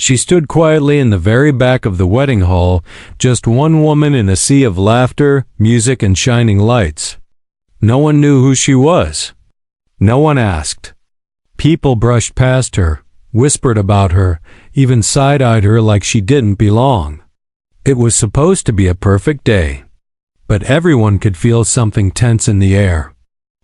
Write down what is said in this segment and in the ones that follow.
She stood quietly in the very back of the wedding hall, just one woman in a sea of laughter, music, and shining lights. No one knew who she was. No one asked. People brushed past her, whispered about her, even side-eyed her like she didn't belong. It was supposed to be a perfect day, but everyone could feel something tense in the air.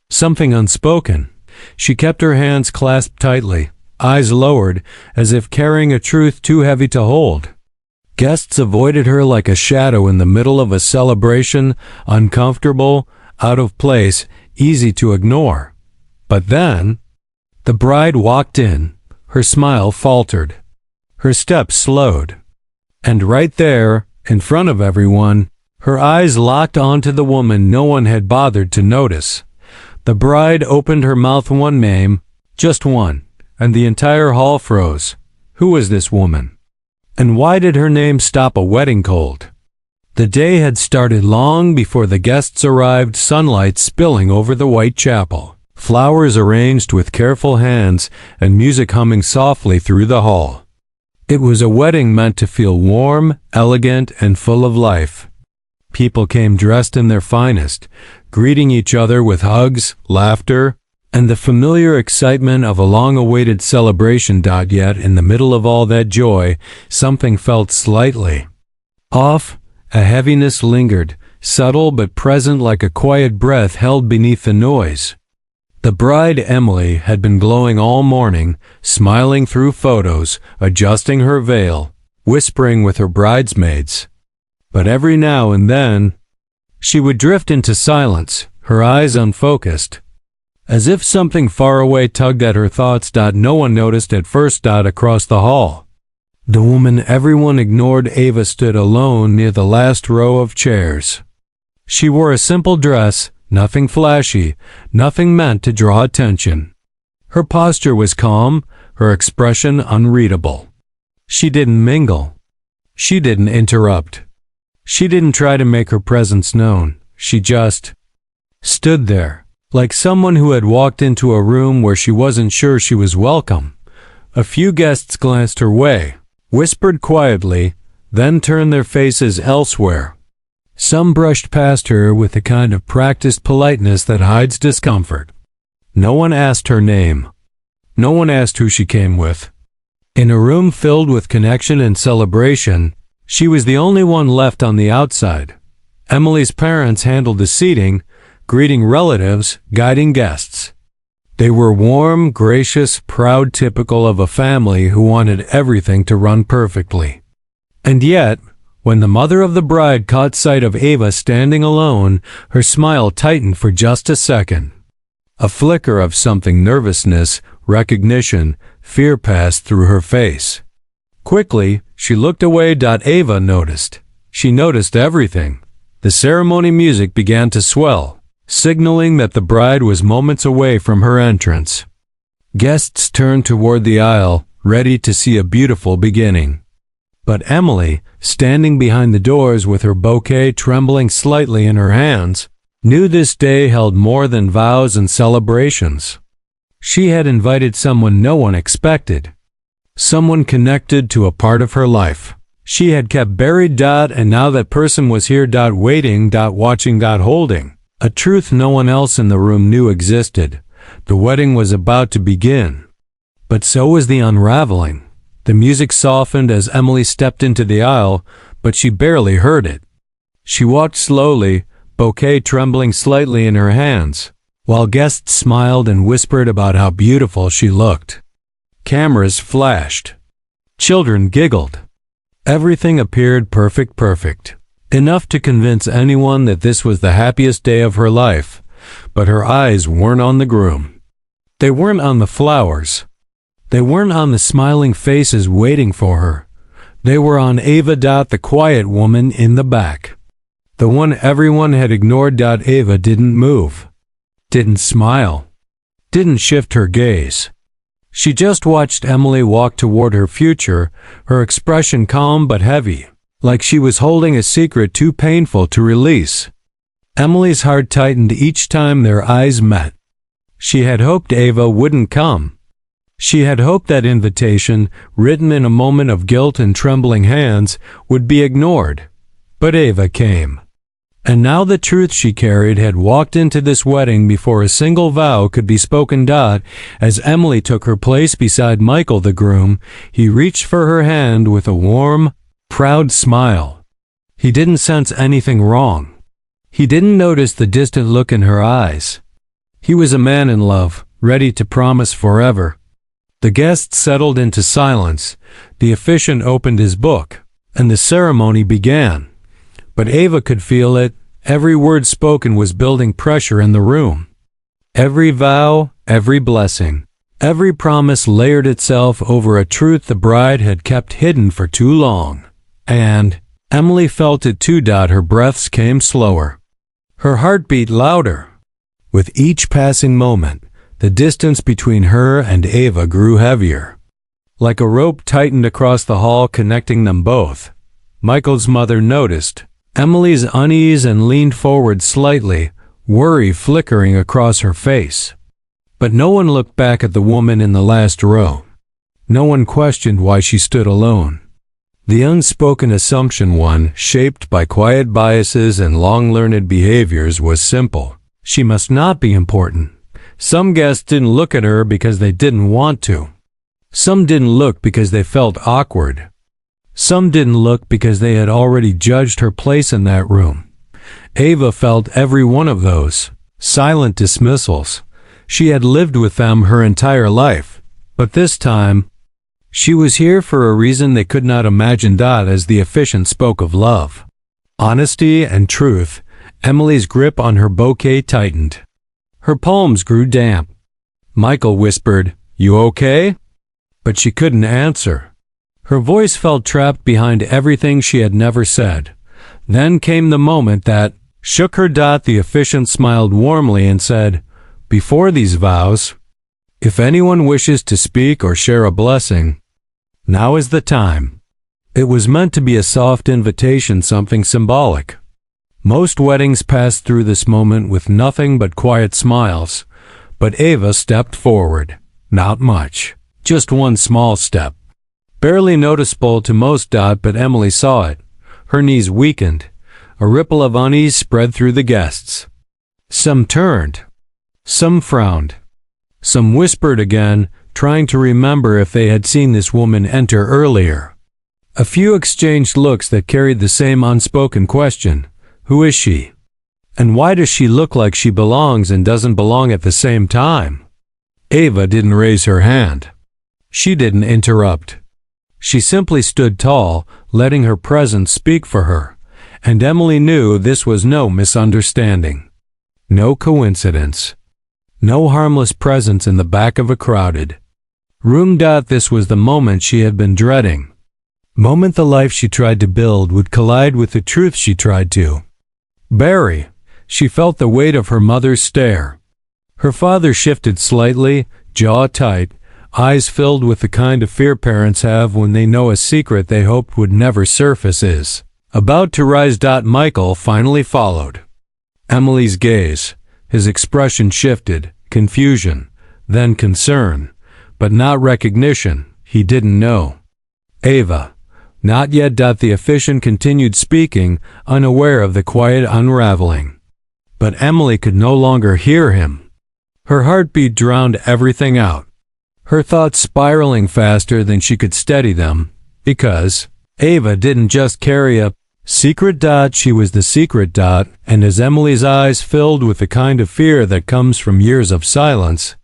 Something unspoken. She kept her hands clasped tightly, eyes lowered, as if carrying a truth too heavy to hold. Guests avoided her like a shadow in the middle of a celebration, uncomfortable, out of place, easy to ignore. But then, the bride walked in, her smile faltered, her steps slowed, and right there, in front of everyone, her eyes locked onto the woman no one had bothered to notice. The bride opened her mouth one name, just one, and the entire hall froze. Who was this woman? And why did her name stop a wedding cold? The day had started long before the guests arrived, sunlight spilling over the white chapel, flowers arranged with careful hands, and music humming softly through the hall. It was a wedding meant to feel warm, elegant, and full of life. People came dressed in their finest, greeting each other with hugs, laughter, and the familiar excitement of a long-awaited celebration. Yet in the middle of all that joy, something felt slightly off. A heaviness lingered, subtle but present, like a quiet breath held beneath the noise. The bride, Emily, had been glowing all morning, smiling through photos, adjusting her veil, whispering with her bridesmaids. But every now and then, she would drift into silence, her eyes unfocused, as if something far away tugged at her thoughts. No one noticed at first. Across the hall, the woman everyone ignored, Ava, stood alone near the last row of chairs. She wore a simple dress, nothing flashy, nothing meant to draw attention. Her posture was calm, her expression unreadable. She didn't mingle. She didn't interrupt. She didn't try to make her presence known. She just stood there, like someone who had walked into a room where she wasn't sure she was welcome. A few guests glanced her way, whispered quietly, then turned their faces elsewhere. Some brushed past her with the kind of practiced politeness that hides discomfort. No one asked her name. No one asked who she came with. In a room filled with connection and celebration, she was the only one left on the outside. Emily's parents handled the seating, greeting relatives, guiding guests. They were warm, gracious, proud, typical of a family who wanted everything to run perfectly. And yet, when the mother of the bride caught sight of Ava standing alone, her smile tightened for just a second. A flicker of something, nervousness, recognition, fear passed through her face. Quickly, she looked away. Ava noticed. She noticed everything. The ceremony music began to swell, signaling that the bride was moments away from her entrance. Guests turned toward the aisle, ready to see a beautiful beginning. But Emily, standing behind the doors with her bouquet trembling slightly in her hands, knew this day held more than vows and celebrations. She had invited someone no one expected. Someone connected to a part of her life she had kept buried. And now that person was here. Waiting, watching, holding. A truth no one else in the room knew existed. The wedding was about to begin. But so was the unraveling. The music softened as Emily stepped into the aisle, but she barely heard it. She walked slowly, bouquet trembling slightly in her hands, while guests smiled and whispered about how beautiful she looked. Cameras flashed. Children giggled. Everything appeared perfect. Enough to convince anyone that this was the happiest day of her life. But her eyes weren't on the groom. They weren't on the flowers. They weren't on the smiling faces waiting for her. They were on Ava. The quiet woman in the back. The one everyone had ignored. Ava didn't move. Didn't smile. Didn't shift her gaze. She just watched Emily walk toward her future, her expression calm but heavy, like she was holding a secret too painful to release. Emily's heart tightened each time their eyes met. She had hoped Ava wouldn't come. She had hoped that invitation, written in a moment of guilt and trembling hands, would be ignored. But Ava came. And now the truth she carried had walked into this wedding before a single vow could be spoken. As Emily took her place beside Michael the groom, he reached for her hand with a warm, proud smile. He didn't sense anything wrong. He didn't notice the distant look in her eyes. He was a man in love, ready to promise forever. The guests settled into silence. The officiant opened his book, and the ceremony began. But Ava could feel it. Every word spoken was building pressure in the room. Every vow, every blessing, every promise layered itself over a truth the bride had kept hidden for too long. And Emily felt it too. Her breaths came slower. Her heart beat louder. With each passing moment, the distance between her and Ava grew heavier. Like a rope tightened across the hall connecting them both. Michael's mother noticed Emily's unease and leaned forward slightly, worry flickering across her face. But no one looked back at the woman in the last row. No one questioned why she stood alone. The unspoken assumption, one shaped by quiet biases and long-learned behaviors, was simple. She must not be important. Some guests didn't look at her because they didn't want to. Some didn't look because they felt awkward. Some didn't look because they had already judged her place in that room. Ava felt every one of those silent dismissals. She had lived with them her entire life. But this time, she was here for a reason they could not imagine. As the officiant spoke of love, honesty, and truth, Emily's grip on her bouquet tightened. Her palms grew damp. Michael whispered, "You okay?" But she couldn't answer. Her voice felt trapped behind everything she had never said. Then came the moment that shook her. The officiant smiled warmly and said, "Before these vows, if anyone wishes to speak or share a blessing, now is the time." It was meant to be a soft invitation, something symbolic. Most weddings passed through this moment with nothing but quiet smiles, but Ava stepped forward. Not much, just one small step. Barely noticeable to most. But Emily saw it. Her knees weakened. A ripple of unease spread through the guests. Some turned. Some frowned. Some whispered again, trying to remember if they had seen this woman enter earlier. A few exchanged looks that carried the same unspoken question. Who is she? And why does she look like she belongs and doesn't belong at the same time? Ava didn't raise her hand. She didn't interrupt. She simply stood tall, letting her presence speak for her. And Emily knew this was no misunderstanding. No coincidence. No harmless presence in the back of a crowded room. This was the moment she had been dreading. Moment the life she tried to build would collide with the truth she tried to bury. She felt the weight of her mother's stare. Her father shifted slightly, jaw tight, eyes filled with the kind of fear parents have when they know a secret they hoped would never surface is about to rise. Michael finally followed Emily's gaze. His expression shifted, confusion, then concern, but not recognition. He didn't know. Ava. Not yet. The officiant continued speaking, unaware of the quiet unraveling. But Emily could no longer hear him. Her heartbeat drowned everything out. Her thoughts spiraling faster than she could steady them, because Ava didn't just carry a secret. She was the secret. And as Emily's eyes filled with the kind of fear that comes from years of silence,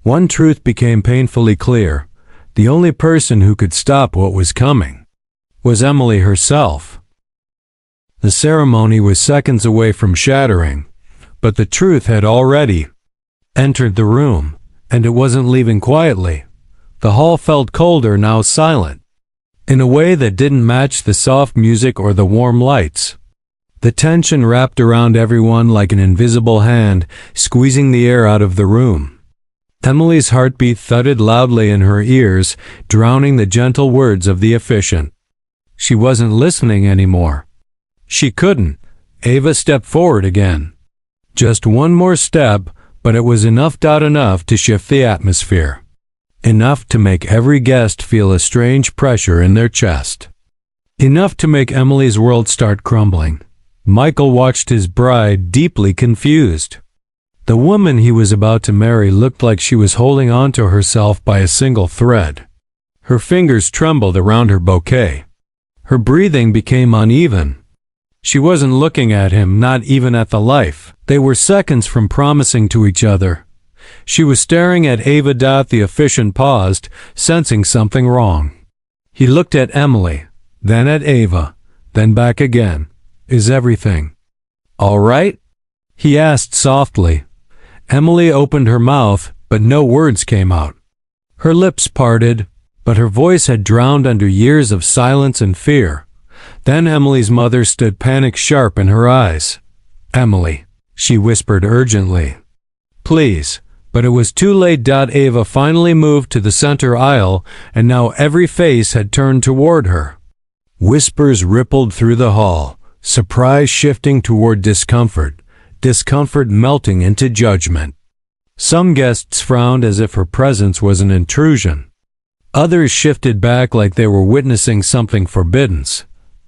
one truth became painfully clear. The only person who could stop what was coming was Emily herself. The ceremony was seconds away from shattering, but the truth had already entered the room, and it wasn't leaving quietly. The hall felt colder, now silent, in a way that didn't match the soft music or the warm lights. The tension wrapped around everyone like an invisible hand, squeezing the air out of the room. Emily's heartbeat thudded loudly in her ears, drowning the gentle words of the officiant. She wasn't listening anymore. She couldn't. Ava stepped forward again. Just one more step, but it was enough to shift the atmosphere. Enough to make every guest feel a strange pressure in their chest. Enough to make Emily's world start crumbling. Michael watched his bride, deeply confused. The woman he was about to marry looked like she was holding on to herself by a single thread. Her fingers trembled around her bouquet. Her breathing became uneven. She wasn't looking at him, not even at the life. They were seconds from promising to each other. She was staring at Ava. The officiant paused, sensing something wrong. He looked at Emily, then at Ava, then back again. Is everything all right? He asked softly. Emily opened her mouth, but no words came out. Her lips parted, but her voice had drowned under years of silence and fear. Then Emily's mother stood, panic sharp in her eyes. Emily, she whispered urgently. Please. But it was too late. Ava finally moved to the center aisle, and now every face had turned toward her. Whispers rippled through the hall, surprise shifting toward discomfort, discomfort melting into judgment. Some guests frowned as if her presence was an intrusion. Others shifted back like they were witnessing something forbidden.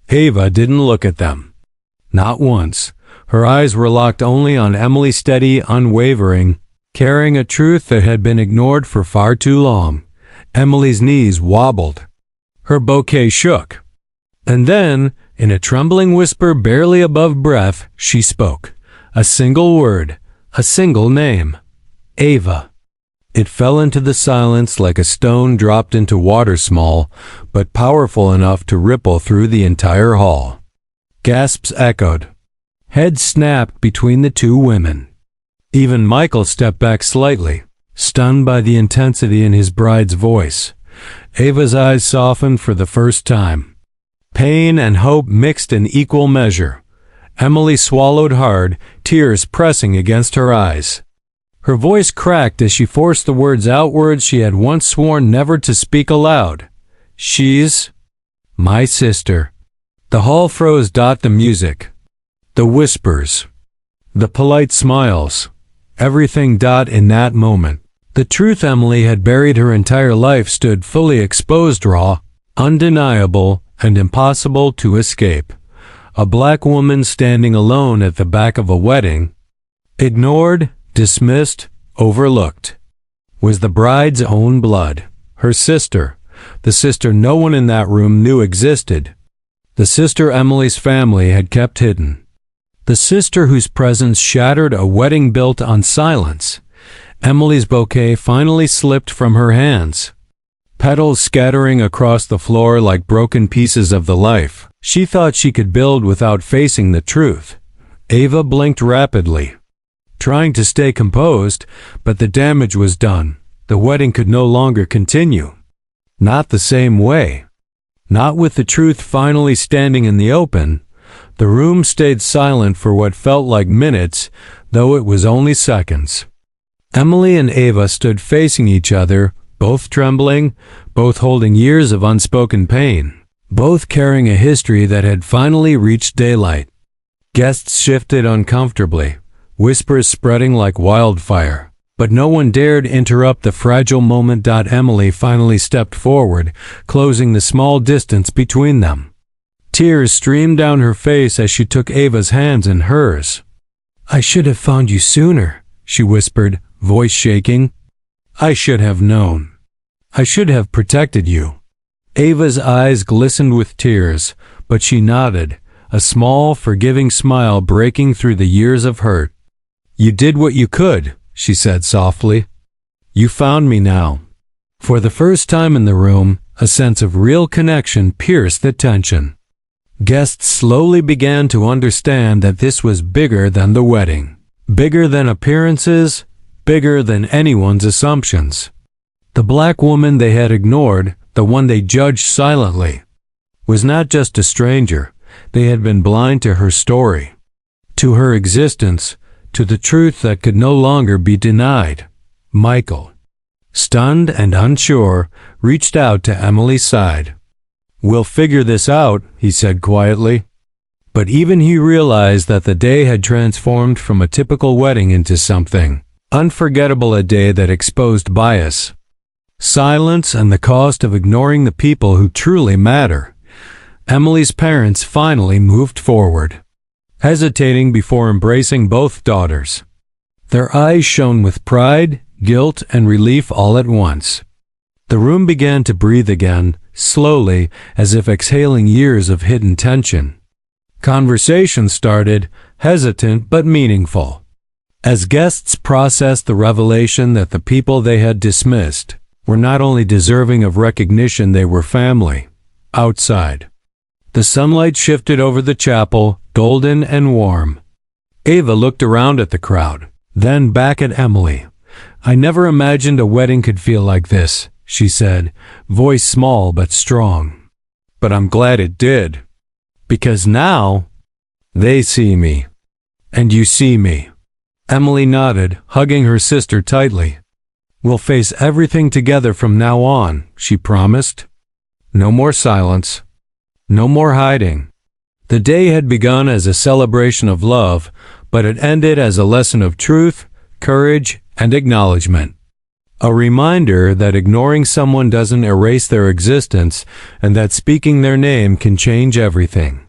Ava didn't look at them. Not once. Her eyes were locked only on Emily, steady, unwavering, carrying a truth that had been ignored for far too long. Emily's knees wobbled. Her bouquet shook. And then, in a trembling whisper barely above breath, she spoke. A single word, a single name. Ava. It fell into the silence like a stone dropped into water, small, but powerful enough to ripple through the entire hall. Gasps echoed. Heads snapped between the two women. Even Michael stepped back slightly, stunned by the intensity in his bride's voice. Ava's eyes softened for the first time. Pain and hope mixed in equal measure. Emily swallowed hard, tears pressing against her eyes. Her voice cracked as she forced the words out, words she had once sworn never to speak aloud. She's my sister. The hall froze. The music, the whispers, the polite smiles. Everything. In that moment, the truth Emily had buried her entire life stood fully exposed, raw, undeniable, and impossible to escape. A black woman standing alone at the back of a wedding, ignored, dismissed, overlooked, was the bride's own blood, her sister, the sister no one in that room knew existed, the sister Emily's family had kept hidden. The sister whose presence shattered a wedding built on silence. Emily's bouquet finally slipped from her hands, petals scattering across the floor like broken pieces of the life she thought she could build without facing the truth. Ava blinked rapidly, trying to stay composed, but the damage was done. The wedding could no longer continue. Not the same way. Not with the truth finally standing in the open. The room stayed silent for what felt like minutes, though it was only seconds. Emily and Ava stood facing each other, both trembling, both holding years of unspoken pain, both carrying a history that had finally reached daylight. Guests shifted uncomfortably, whispers spreading like wildfire, but no one dared interrupt the fragile moment. Emily finally stepped forward, closing the small distance between them. Tears streamed down her face as she took Ava's hands in hers. I should have found you sooner, she whispered, voice shaking. I should have known. I should have protected you. Ava's eyes glistened with tears, but she nodded, a small, forgiving smile breaking through the years of hurt. You did what you could, she said softly. You found me now. For the first time in the room, a sense of real connection pierced the tension. Guests slowly began to understand that this was bigger than the wedding, bigger than appearances, bigger than anyone's assumptions. The black woman they had ignored, the one they judged silently, was not just a stranger. They had been blind to her story, to her existence, to the truth that could no longer be denied. Michael, stunned and unsure, reached out to Emily's side. We'll figure this out, he said quietly. But even he realized that the day had transformed from a typical wedding into something unforgettable, a day that exposed bias, silence, and the cost of ignoring the people who truly matter. Emily's parents finally moved forward, hesitating before embracing both daughters. Their eyes shone with pride, guilt, and relief all at once. The room began to breathe again, slowly, as if exhaling years of hidden tension. Conversation started, hesitant but meaningful, as guests processed the revelation that the people they had dismissed were not only deserving of recognition, they were family. Outside, the sunlight shifted over the chapel, golden and warm. Ava looked around at the crowd, then back at Emily. "I never imagined a wedding could feel like this," she said, voice small but strong. "But I'm glad it did. Because now, they see me. And you see me." Emily nodded, hugging her sister tightly. "We'll face everything together from now on," she promised. No more silence. No more hiding. The day had begun as a celebration of love, but it ended as a lesson of truth, courage, and acknowledgement. A reminder that ignoring someone doesn't erase their existence, and that speaking their name can change everything.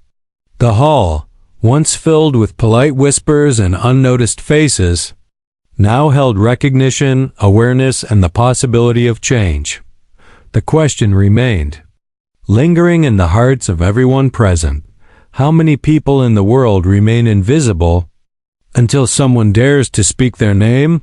The hall, once filled with polite whispers and unnoticed faces, now held recognition, awareness, and the possibility of change. The question remained, lingering in the hearts of everyone present: how many people in the world remain invisible until someone dares to speak their name?